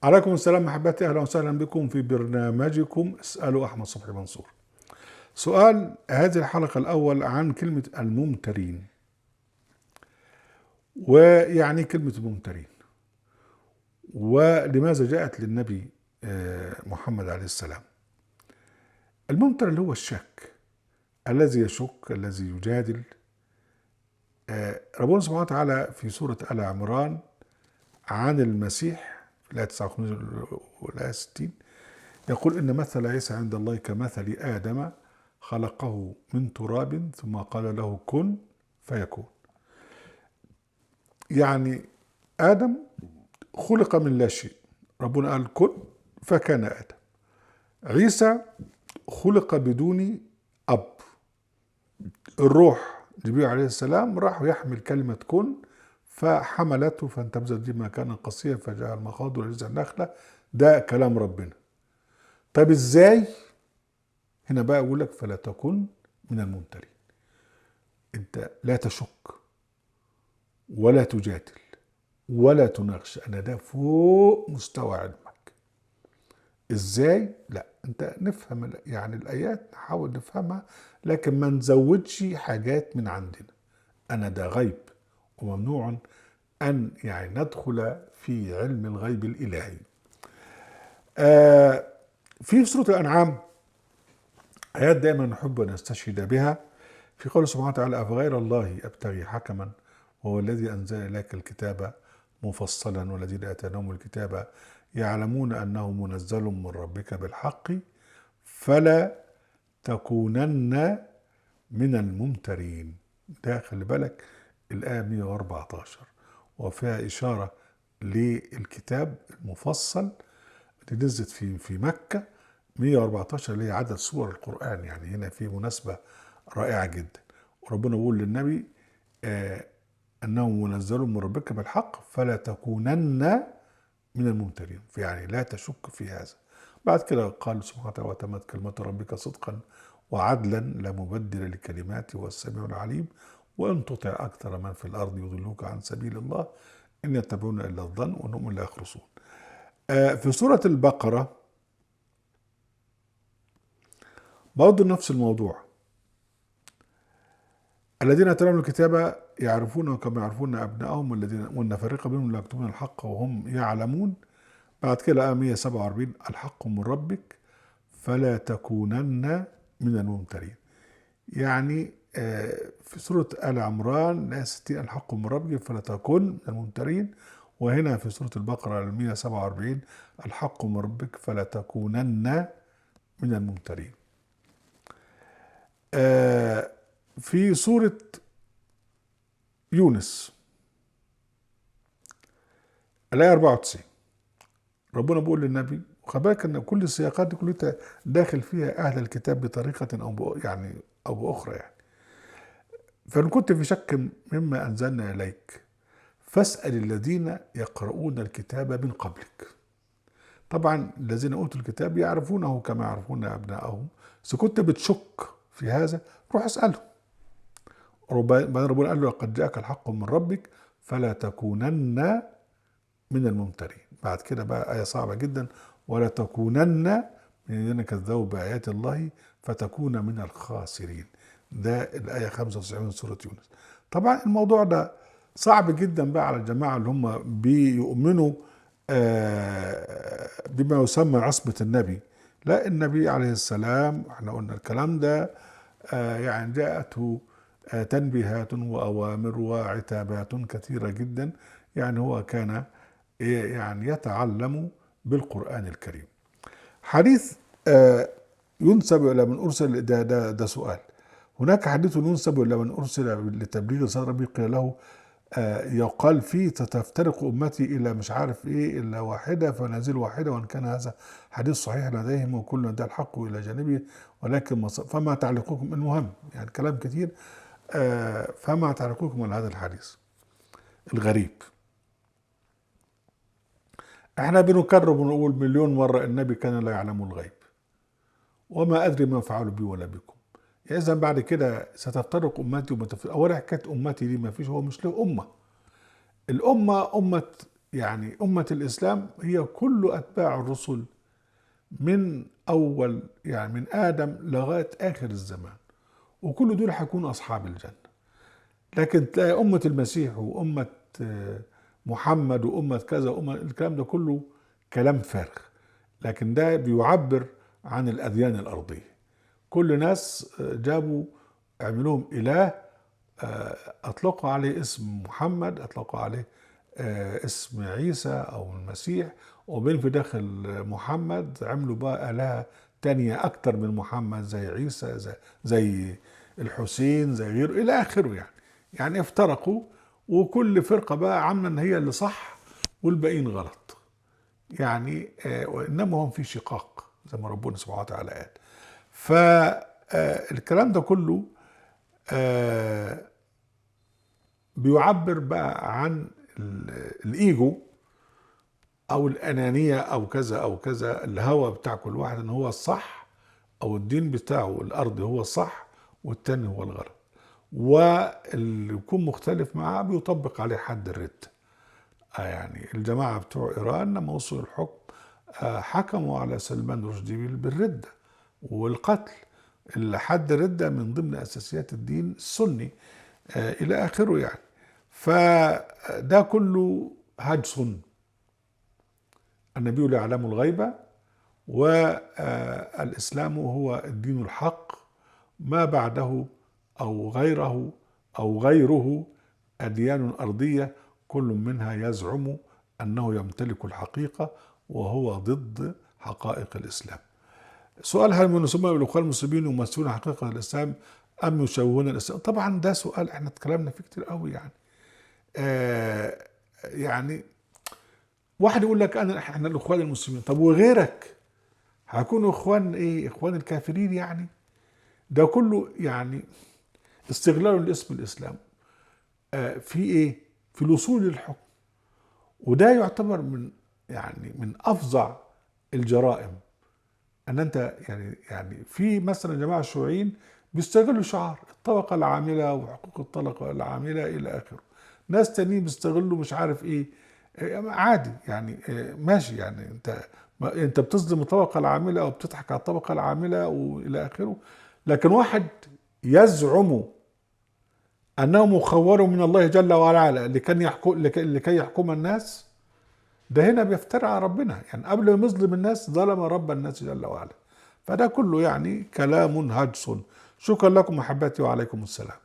عليكم السلام محبتي، أهلا وسهلا بكم في برنامجكم اسألوا أحمد صبحي منصور. سؤال هذه الحلقة الأول عن كلمة الممترين، ويعني كلمة الممترين ولماذا جاءت للنبي محمد عليه السلام. الممتر اللي هو الشك، الذي يشك، الذي يجادل. ربنا سبحانه وتعالى في سورة آل عمران عن المسيح في الآية 59 والآية 60 يقول: إن مثل عيسى عند الله كمثل آدم خلقه من تراب ثم قال له كن فيكون. يعني آدم خلق من لا شيء، ربنا قال كن فكان آدم. عيسى خلق بدون أب، الروح جبريل عليه السلام راح يحمل كلمة كن فحملته فانتبذت به مكانا قصيا فجاء المخاض ولجذع النخلة. ده كلام ربنا. طب ازاي؟ هنا بقى اقول لك فلا تكن من الممترين. انت لا تشك ولا تجادل ولا تناقش، انا ده فوق مستوى علمك. ازاي؟ لا، انت نفهم يعني الايات، نحاول نفهمها لكن ما نزودش حاجات من عندنا. انا ده غيب وممنوع ان يعني ندخل في علم الغيب الالهي. في سورة الانعام آيات دائما نحب أن نستشهد بها، في قوله سبحانه وتعالى: أفغير الله أبتغي حكما وهو الذي أنزل إليك الكتاب مفصلا والذين آتيناهم الكتاب يعلمون أنه منزل من ربك بالحق فلا تكونن من الممترين. ده خلي بالك الآية 114 وفيها إشارة للكتاب المفصل اللي نزلت في مكة. 114 اللي هي عدد سور القرآن، يعني هنا في مناسبة رائعة جدا. وربنا بيقول للنبي أنه منزل من ربك بالحق فلا تكونن من الممترين، يعني لا تشك في هذا. بعد كده قال سبحانه وتعالى: وتمت كلمة ربك صدقا وعدلا لا مبدل لكلماته والسميع العليم وإن تطع أكثر من في الأرض يضلوك عن سبيل الله إن يتبعون إلا الظن وإنهم لا يخرصون. في سورة البقرة برضه نفس الموضوع: الذين اتلوا الكتاب يعرفونه كما يعرفون ابنائهم والذين وان فريقا منهم لا يكتمون الحق وهم يعلمون. بعد كده آية 147: الحق من ربك فلا تكونن من الممترين. يعني في سورة آل عمران آية 60: الحق من ربك فلا تكن من الممترين. وهنا في سورة البقرة 147: الحق من ربك فلا تكونن من الممترين. في سورة يونس الآية 94 ربنا بيقول للنبي، وخلي بالك ان كل السياقات دي كلها داخل فيها اهل الكتاب بطريقه او باخرى يعني: فان كنت في شك مما انزلنا اليك فاسال الذين يقرؤون الكتاب من قبلك. طبعا الذين اوتوا الكتاب يعرفونه كما يعرفون ابنائهم، اذا كنت بتشك في هذا روح اسالهم. بعدين ربنا قال له: لقد جاءك الحق من ربك فلا تكونن من الممترين. بعد كده بقى آية صعبة جدا: ولا تكونن من الذين كذبوا بآيات الله فتكون من الخاسرين. ده الآية 95 من سورة يونس. طبعا الموضوع ده صعب جدا بقى على الجماعة اللي هم بيؤمنوا بما يسمى عصمة النبي. لا، النبي عليه السلام احنا قلنا الكلام ده يعني جاءته تنبيهات وأوامر وعتابات كثيرة جدا. يعني هو كان يعني يتعلم بالقرآن الكريم. حديث ينسب إلى من أرسل، ده سؤال. هناك حديث ينسب إلى من أرسل لتبليغ رسالة ربي قيل له يقال فيه ستفترق أمتي إلى مش عارف إيه إلا واحدة فنزل واحدة، وإن كان هذا حديث صحيح لديهم وكل ده الحق إلى جانبه ولكن فما تعليقكم؟ المهم يعني كلام كتير. فما تعليقكم على هذا الحديث الغريب؟ احنا بنكرر ونقول مليون مرة النبي كان لا يعلم الغيب وما أدري ما فعل بي ولا بكم. يعني إذا بعد كده ستفترق أمتي أولا حكاية أمتي دي ما فيش، هو مش له أمة. الأمة أمة يعني أمة الإسلام هي كل أتباع الرسل من أول يعني من آدم لغاية آخر الزمان، وكل دول هيكونوا أصحاب الجنة. لكن تلاقي أمة المسيح وأمة محمد وأمة كذا وأمة، الكلام ده كله كلام فارغ، لكن ده بيعبر عن الأديان الأرضية. كل ناس جابوا عملوهم إله، أطلقوا عليه اسم محمد، أطلقوا عليه اسم عيسى أو المسيح، وبين في داخل محمد عملوا بقى آلهة تانية أكتر من محمد، زي عيسى، زي الحسين، زي غيره إلى آخره. يعني افترقوا، وكل فرقة بقى عاملة إن هي اللي صح والباقيين غلط. يعني وإنما هم في شقاق زي ما ربنا سبحانه وتعالى قال. فالكلام ده كله بيعبر بقى عن الإيجو أو الأنانية أو كذا أو كذا، الهوى بتاع كل واحد إن هو الصح، أو الدين بتاعه الأرضي هو الصح والتاني هو الغلط، واللي يكون مختلف معاه بيطبق عليه حد الردة. يعني الجماعة بتوع إيران لما وصلوا الحكم حكموا على سلمان رشدي بالردة والقتل. الحد الردة من ضمن أساسيات الدين السني إلى آخره. يعني فده كله هجص. النبي لا يعلم الغيب، والإسلام هو الدين الحق، ما بعده أو غيره أديان أرضية كل منها يزعم أنه يمتلك الحقيقة، وهو ضد حقائق الإسلام. سؤال: هل من يسمى بالإخوان المسلمين يمثلون حقيقة الإسلام أم يشوهون الإسلام؟ طبعا ده سؤال احنا اتكلمنا فيه كتير قوي. يعني واحد يقول لك احنا الإخوان المسلمين، طب وغيرك هيكونوا إخوان إيه؟ إخوان الكافرين يعني؟ ده كله يعني استغلال لاسم الإسلام في إيه؟ في الوصول للحكم. وده يعتبر من أفظع الجرائم. ان انت يعني في مثلا جماعه الشيوعيين بيستغلوا شعار الطبقه العامله وحقوق الطبقه العامله الى اخره، ناس تانيين بيستغلوا مش عارف ايه. عادي يعني، ماشي. يعني انت بتظلم الطبقه العامله او بتضحك على الطبقه العامله والى اخره، لكن واحد يزعم انه مخول من الله جل وعلا لكي يحكم الناس، ده هنا بيفترع على ربنا. يعني قبل ما يظلم الناس ظلم رب الناس جل وعلا. فده كله يعني كلام هجص. شكرا لكم محبتي، وعليكم السلام.